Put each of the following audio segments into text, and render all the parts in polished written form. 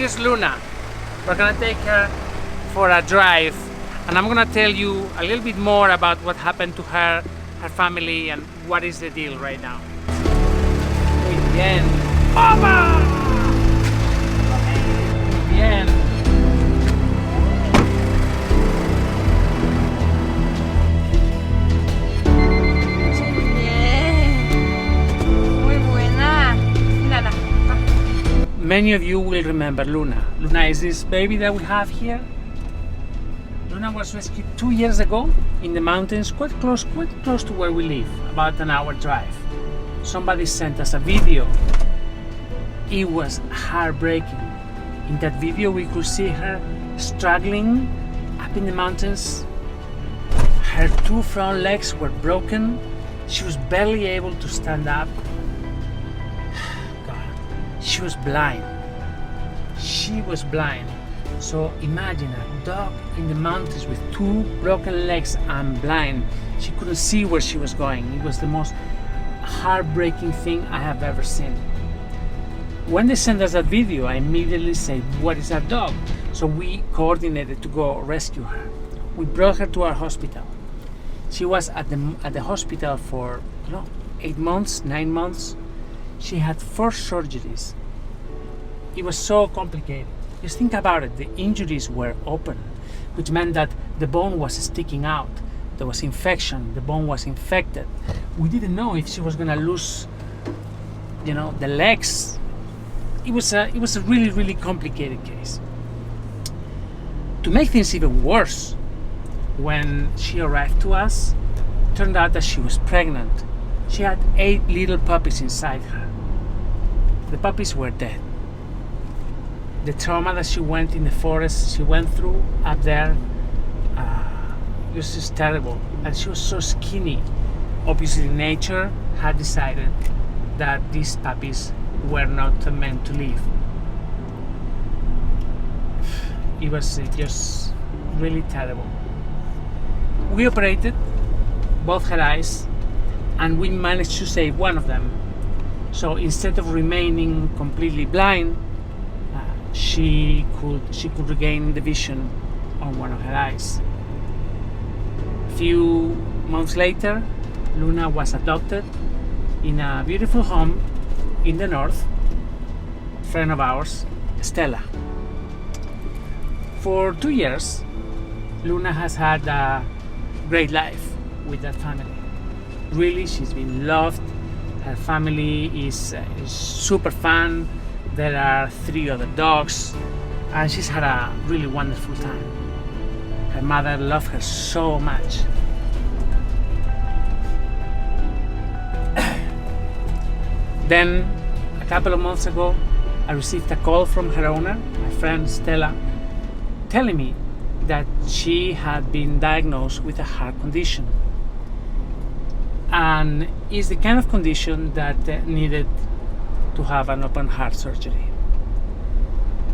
is Luna. We're gonna take her for a drive, and I'm gonna tell you a little bit more about what happened to her, her family, and what is the deal right now. Muy bien. ¡Opa! Muy bien. Many of you will remember Luna. Luna is this baby that we have here. Luna was rescued 2 years ago in the mountains, quite close to where we live, about an hour drive. Somebody sent us a video. It was heartbreaking. In that video we could see her struggling up in the mountains. Her 2 front legs were broken. She was barely able to stand up. She was blind. She was blind. So imagine a dog in the mountains with 2 broken legs and blind. She couldn't see where she was going. It was the most heartbreaking thing I have ever seen. When they sent us that video, I immediately said, "What is that dog?" So we coordinated to go rescue her. We brought her to our hospital. She was at the hospital for 8 months, 9 months. She had 4 surgeries. It was so complicated. Just think about it. The injuries were open, which meant that the bone was sticking out. There was infection. The bone was infected. We didn't know if she was going to lose, the legs. It was a really, really complicated case. To make things even worse, when she arrived to us, it turned out that she was pregnant. She had 8 little puppies inside her. The puppies were dead. The trauma that she went in the forest, she went through up there, it was just terrible. And she was so skinny. Obviously, nature had decided that these puppies were not meant to live. It was just really terrible. We operated both her eyes, and we managed to save one of them. So instead of remaining completely blind, she could regain the vision on one of her eyes. A few months later, Luna was adopted in a beautiful home in the north. A friend of ours, Stella. For 2 years, Luna has had a great life with that family. Really, she's been loved. Her family is super fun. There are 3 other dogs, and she's had a really wonderful time. Her mother loved her so much. Then, a couple of months ago, I received a call from her owner, my friend Stella, telling me that she had been diagnosed with a heart condition. And it's the kind of condition that needed to have an open heart surgery.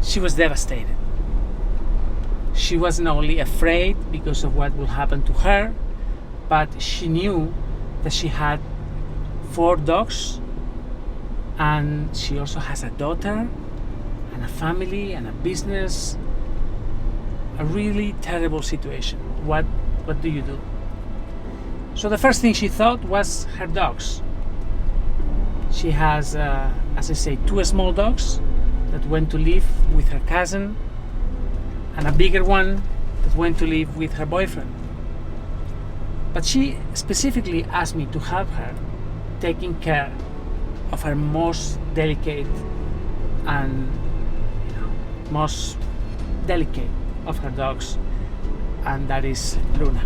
She was devastated. She wasn't only afraid because of what will happen to her, but she knew that she had 4 dogs, and she also has a daughter and a family and a business. A really terrible situation. What do you do? So the first thing she thought was her dogs. She has, as I say, 2 small dogs that went to live with her cousin, and a bigger one that went to live with her boyfriend. But she specifically asked me to help her taking care of her most delicate and most delicate of her dogs, and that is Luna.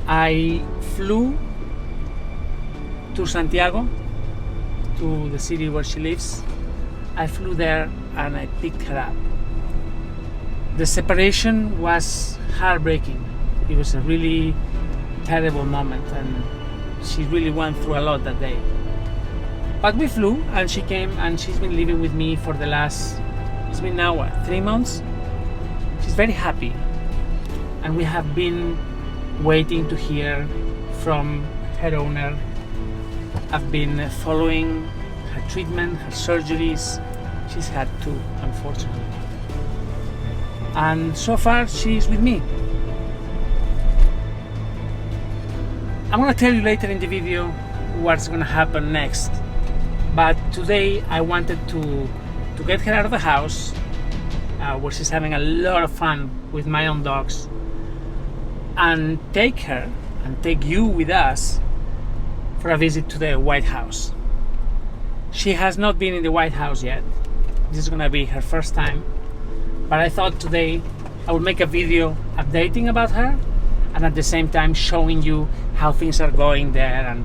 I flew to Santiago, to the city where she lives. I flew there and I picked her up. The separation was heartbreaking. It was a really terrible moment, and she really went through a lot that day. But we flew, and she came, and she's been living with me for the last, it's been now 3 months. She's very happy, and we have been waiting to hear from her owner. I've been following her treatment, her surgeries. She's had 2, unfortunately. And so far, she's with me. I'm gonna tell you later in the video what's gonna happen next. But today I wanted to get her out of the house, where she's having a lot of fun with my own dogs, and take her and take you with us for a visit to the White House. She has not been in the White House yet. This is gonna be her first time. But I thought today I would make a video updating about her and at the same time showing you how things are going there and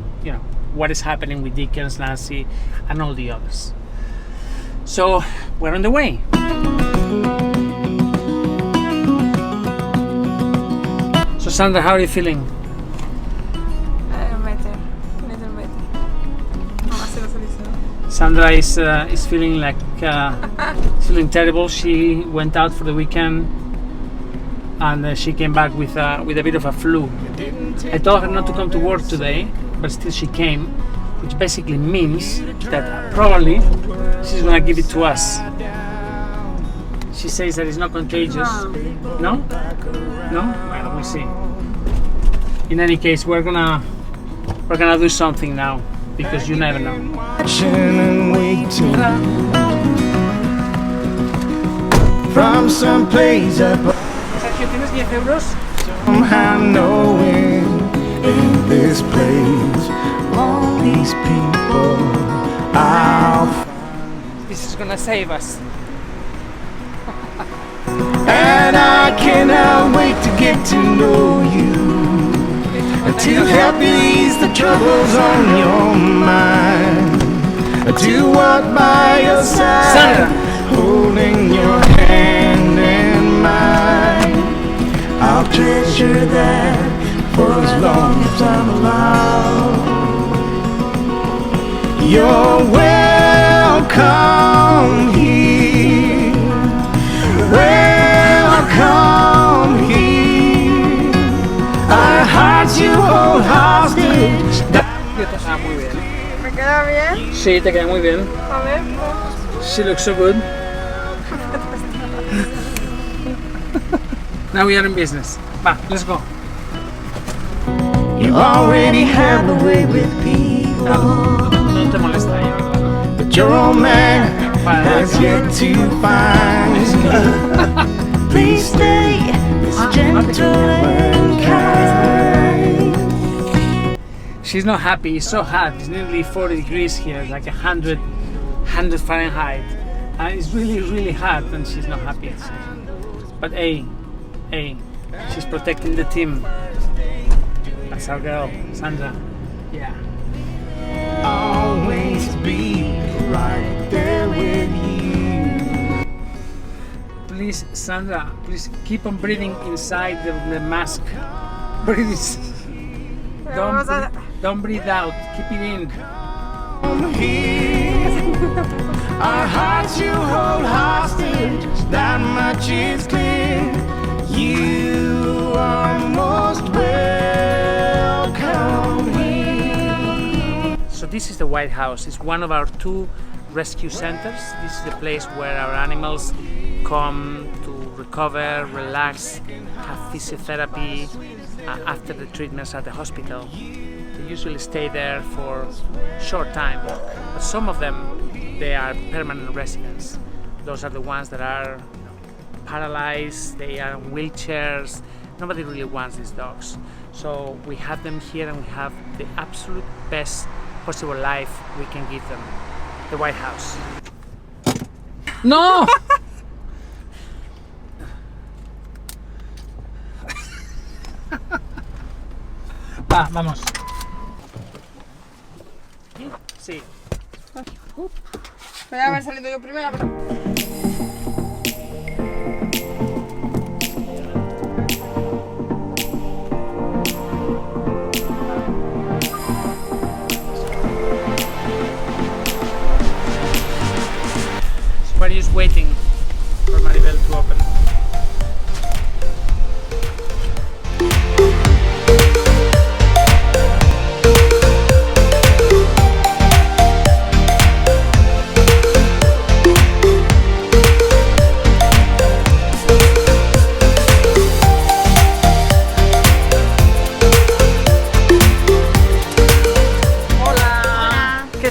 what is happening with Dickens, Nancy, and all the others. So we're on the way. So Sandra, how are you feeling? Better, little better. Sandra is feeling like feeling terrible. She went out for the weekend and she came back with a bit of a flu. I told her not to come to work today, but still she came, which basically means that probably she's gonna give it to us. She says that it's not contagious. No? No? Well, we'll see. In any case, we're gonna do something now because you never know. From some place up. ¿Tienes 10 euros? Somehow knowing in this place, all these people I'll find. This is gonna save us. And I cannot wait to get to know you, to help you ease the troubles on your mind, to walk by your side, Sandra, holding your hand in mine. I'll treasure that for as long as I'm alive. You're welcome here, welcome here. Our hearts you hold hostage. Ah, muy bien. ¿Me queda bien? Sí, te queda muy bien. A ver. She looks so good. Now we are in business. Va, let's go. You already have a way with people, No te molesta ya, ¿verdad? but your old man has yet to find. Please stay as gentle and kind. She's not happy. It's so hot. It's nearly 40 degrees here. It's like 100 Fahrenheit. And it's really, really hot and she's not happy. But hey, she's protecting the team. That's our girl, Sandra. Yeah. Always be right there with you. Please, Sandra, please keep on breathing inside the mask. Breathe. Don't breathe out. Keep it in. Our hearts you hold hostage, that much is clear. You are most welcome here. So this is the White House. It's one of our 2 rescue centers. This is the place where our animals come to recover, relax, have physiotherapy after the treatments at the hospital. They usually stay there for a short time, but some of them, they are permanent residents. Those are the ones that are paralyzed, they are in wheelchairs. Nobody really wants these dogs. So we have them here and we have the absolute best possible life we can give them. The White House. No! Va, vamos. Sí. Voy a haber salido yo primero, pero... We're just waiting for Maribel to open.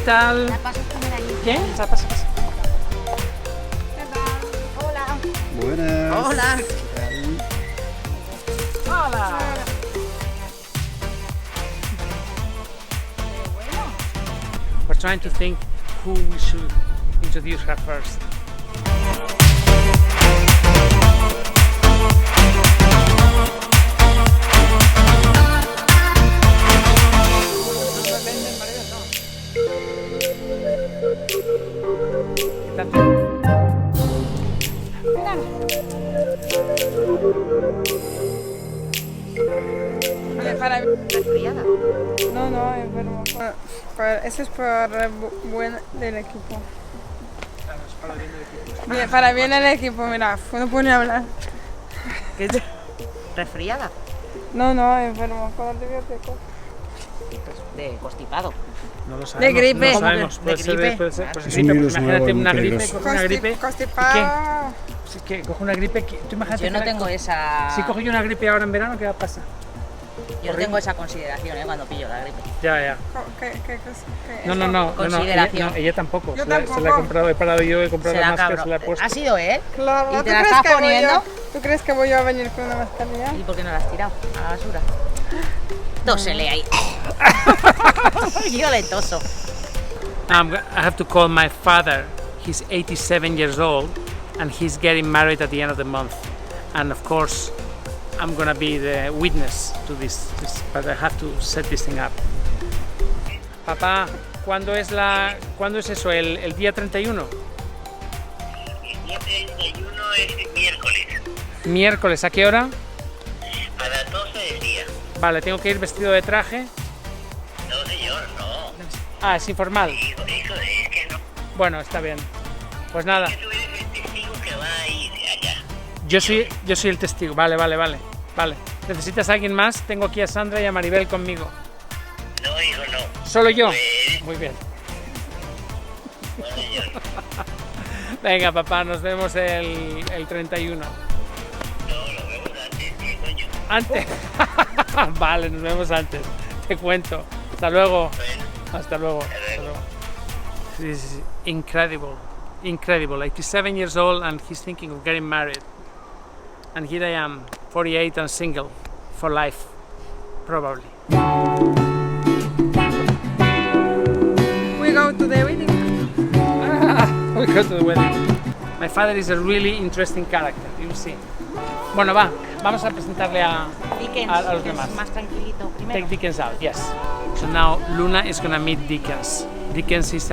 tal? La paso primero allí. ¿Qué? Pasa. Hola. Buenas. Hola. Hola. We're trying to think who we should introduce her first. ¿Qué tal? Oye, para mí. Resfriada. No, enfermo. Eso es por buen del equipo. Bien, para bien el equipo, mira, no puedo ni hablar. ¿Qué? ¿Resfriada? No, enfermo, con antibióticos. De constipado. No lo sabemos. De gripe. No lo ¿Cómo que sabemos. de Puede ser, gripe? puede ser. Ah, Pues es sí, un pero virus imagínate nuevo, una muy gripe, peligroso. coge una gripe. Constipado. Sí, que coge una gripe. Tú imagínate. Yo no tengo esa. Si cojo yo una gripe ahora en verano, ¿qué va a pasar? Yo no tengo esa consideración, cuando pillo la gripe. Ya. ¿Qué cosa? No. Consideración. Ella tampoco. Yo Se la he tampoco. comprado, he parado yo, he comprado Será la máscara, cabrón. se la he puesto. ¿Ha sido él? Claro, ¿Y ¿tú te la crees estás que voy poniendo? ¿Tú crees que voy a venir con una mascarilla? ¿Y por qué no la has tirado a la basura? Tósele ahí. Yo le toso. I have to call my father. He's 87 years old and he's getting married at the end of the month. And of course, I'm gonna be the witness to this, but I have to set this thing up. Papá, ¿cuándo es eso? ¿El día 31? El día 31 es miércoles, Miércoles, ¿a qué hora? a las 12 del día. Vale, tengo que ir vestido de traje. No, señor, no. Ah, es informal. Eso es que no. Bueno, está bien. Pues nada, Que tú eres el testigo que va a ir allá. yo soy el testigo. Vale. ¿Necesitas a alguien más? Tengo aquí a Sandra y a Maribel conmigo. No, hijo, no. ¿Solo yo? Pues, Muy bien. no, señor. Venga, papá, nos vemos el 31. No, lo vemos antes, ¿qué coño? Antes. Vale, nos vemos antes. Te cuento. Hasta luego. Hasta luego. This is incredible. 87 years old and he's thinking of getting married. And here I am, 48 and single for life, probably. We go to the wedding. We go to the wedding. My father is a really interesting character, you'll see. Bueno, vamos a presentarle a Dickens, los que demás. es más tranquilito primero. Take Dickens out, yes. So now Luna is gonna meet Dickens. Dickens is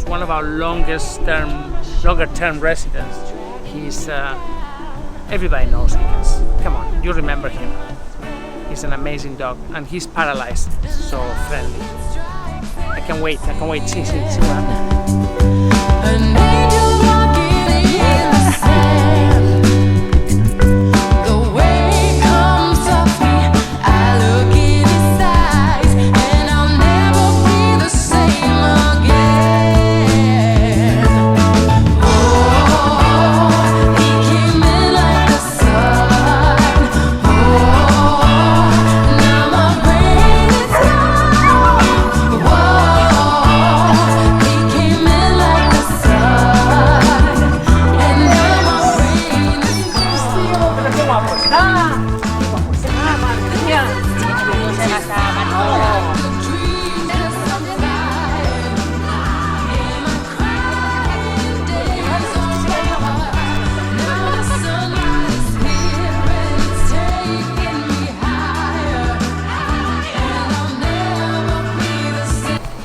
one of our longer term residents. He's, everybody knows Dickens. Come on, you remember him. He's an amazing dog and he's paralyzed, so friendly. I can't wait, see what happens. An angel walking in the sand. The way comes softly, I look in his eyes, and I'll never be the same again. Oh, he came in like the sun. Oh, now my brain is gone. Whoa, he came in like the sun, and now my brain is Se gasta marihuana.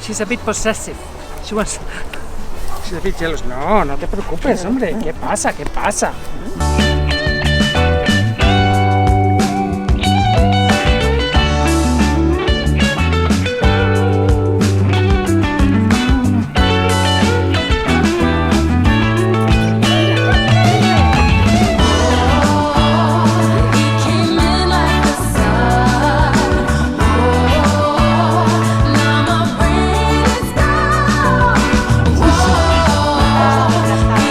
She's a bit possessive. She's a bit jealous. No te preocupes, hombre. ¿Qué pasa?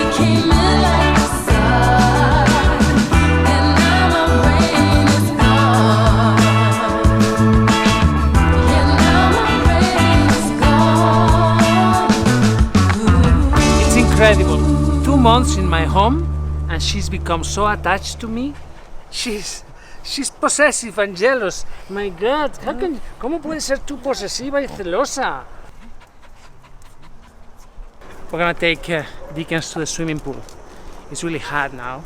Came in like the sun. incredible. 2 months in my home and she's become so attached to me. She's possessive and jealous. My God, ¿cómo puede ser tú posesiva y celosa? We're gonna take Dickens to the swimming pool. It's really hot now,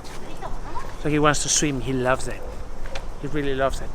so he wants to swim. He loves it. He really loves it.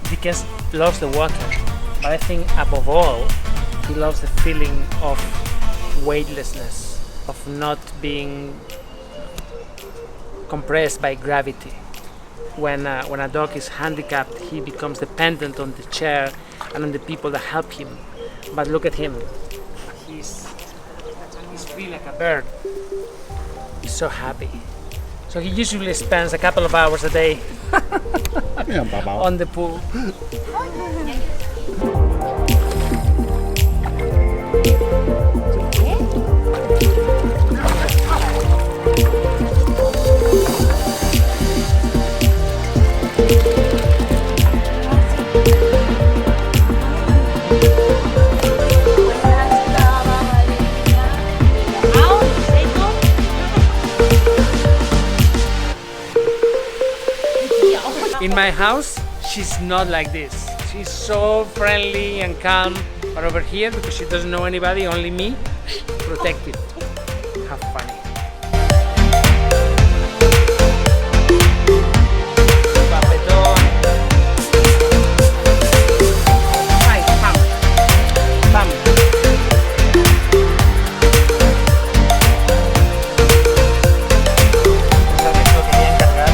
Dickens loves the water, but I think above all, he loves the feeling of weightlessness, of not being compressed by gravity. When a dog is handicapped, he becomes dependent on the chair and on the people that help him. But look at him. He's free like a bird. He's so happy. So he usually spends a couple of hours a day on the pool. In my house, she's not like this. She's so friendly and calm, but over here, because she doesn't know anybody, only me, protective. How funny. Papetón. Ay, pam. Pam. ¿Sabes lo que voy a encargar?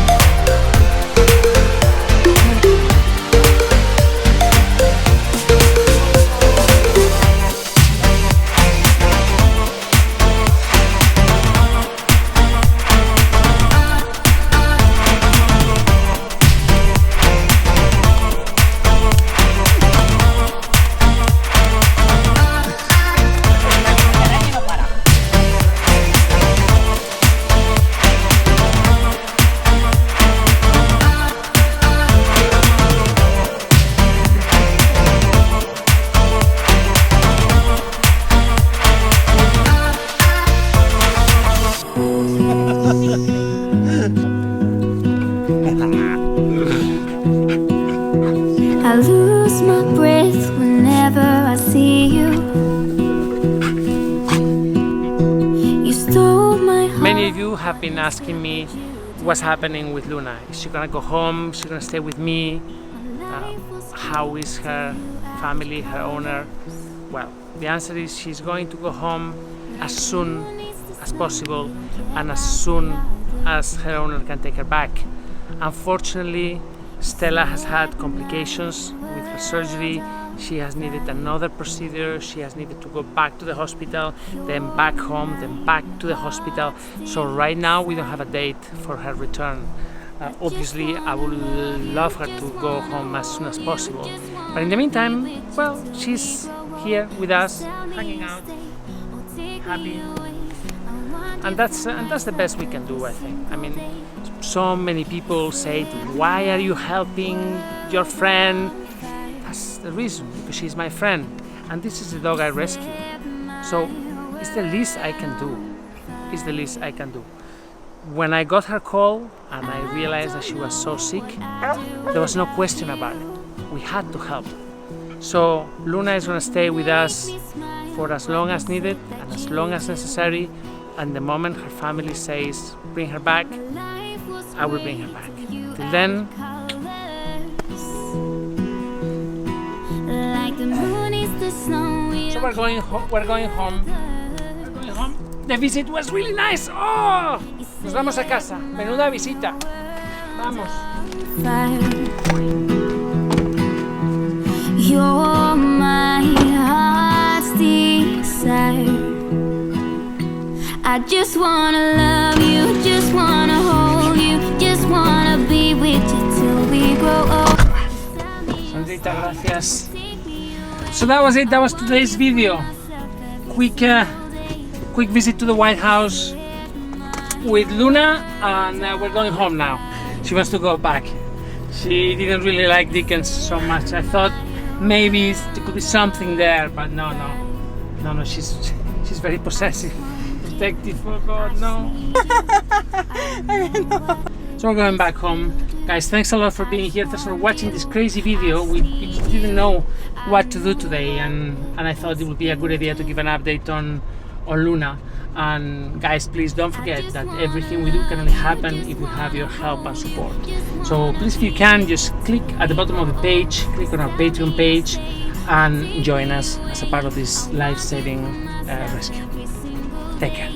I lose my breath whenever I see you. You stole my heart. Many of you have been asking me what's happening with Luna. Is she gonna go home? Is she gonna stay with me? How is her family, her owner? Well, the answer is she's going to go home as soon as possible and as soon as her owner can take her back. Unfortunately, Stella has had complications with her surgery. She has needed another procedure. She has needed to go back to the hospital, then back home, then back to the hospital. So right now we don't have a date for her return. Obviously, I would love her to go home as soon as possible. But in the meantime, well, she's here with us, hanging out, happy. And that's the best we can do, I think. I mean, so many people say, why are you helping your friend? That's the reason, because she's my friend. And this is the dog I rescued. So it's the least I can do. It's the least I can do. When I got her call and I realized that she was so sick, there was no question about it. We had to help. So Luna is going to stay with us for as long as needed and as long as necessary and the moment her family says bring her back, I will bring her back. Till then, so we're going home. We're going home. The visit was really nice. Oh, nos vamos a casa. Menuda visita. Vamos. You're my heart's desire. I just wanna love you, just wanna hold you, just wanna be with you till we grow old. Sandrita, gracias. So that was it. That was today's video. Quick visit to the White House with Luna, and we're going home now. She wants to go back. She didn't really like Dickens so much. I thought maybe there could be something there, but no. She's very possessive, protective. Oh God, no. So we're going back home. Guys, thanks a lot for being here. Thanks for watching this crazy video. We didn't know what to do today, and I thought it would be a good idea to give an update on Luna. And guys, please don't forget that everything we do can only happen if we have your help and support. So please, if you can, just click at the bottom of the page, click on our Patreon page, and join us as a part of this life-saving rescue. Take care.